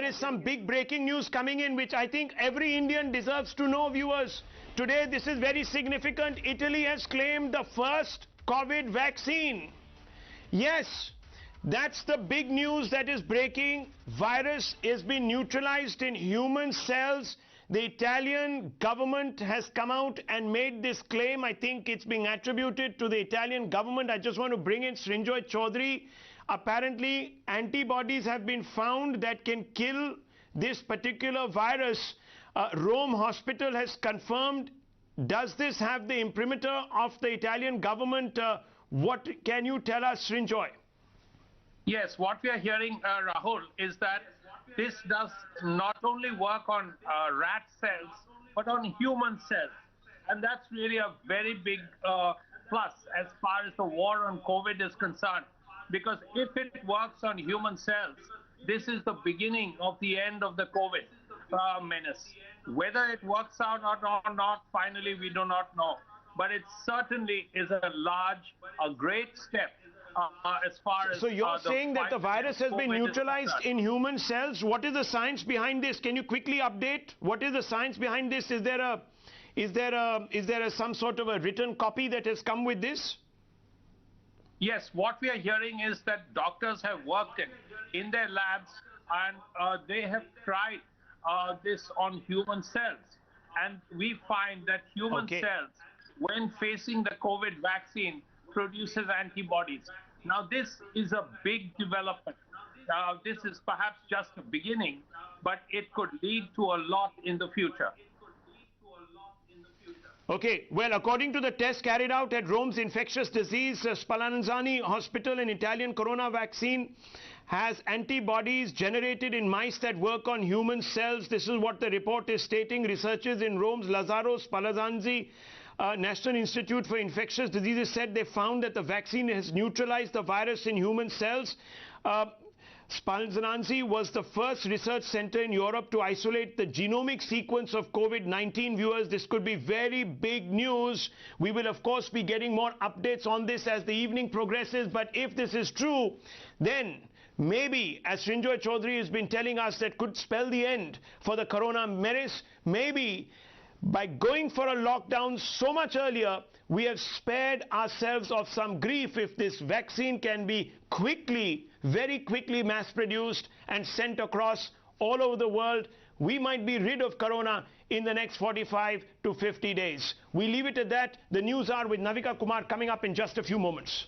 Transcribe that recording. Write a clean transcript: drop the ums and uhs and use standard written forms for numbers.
is some big breaking news coming in, which I think every Indian deserves to know, viewers. Today, this is very significant. Italy has claimed the first COVID vaccine. Yes, that's the big news that is breaking. Virus has been neutralized in human cells. The Italian government has come out and made this claim. I think it's being attributed to the Italian government. I just want to bring in Srinjoy Chaudhary. Apparently, antibodies have been found that can kill this particular virus. Rome Hospital has confirmed. Does this have the imprimatur of the Italian government? What can you tell us, Srinjoy? Yes, what we are hearing, Rahul, is that this does not only work on rat cells, but on human cells. And that's really a very big plus as far as the war on COVID is concerned. Because if it works on human cells, this is the beginning of the end of the COVID menace. Whether it works out or not, finally, we do not know. But it certainly is a great step as far as... So you're saying that the virus has been neutralized in human cells. What is the science behind this? Can you quickly update? What is the science behind this? Is there some sort of a written copy that has come with this? Yes, what we are hearing is that doctors have worked in their labs and they have tried this on human cells. And we find that human cells, when facing the COVID vaccine, produces antibodies. Now, this is a big development. This is perhaps just a beginning, but it could lead to a lot in the future. Okay, well, according to the test carried out at Rome's infectious disease Spallanzani Hospital, an Italian corona vaccine has antibodies generated in mice that work on human cells. This is what the report is stating. Researchers in Rome's Lazzaro Spallanzani National Institute for Infectious Diseases said they found that the vaccine has neutralized the virus in human cells. Spallanzani was the first research center in Europe to isolate the genomic sequence of COVID-19. Viewers, this could be very big news. We will, of course, be getting more updates on this as the evening progresses. But if this is true, then maybe, as Srinjoy Chaudhary has been telling us, that could spell the end for the corona menace. Maybe by going for a lockdown so much earlier, we have spared ourselves of some grief. If this vaccine can be quickly, very quickly mass-produced and sent across all over the world, we might be rid of corona in the next 45 to 50 days. We leave it at that. The news hour with Navika Kumar coming up in just a few moments.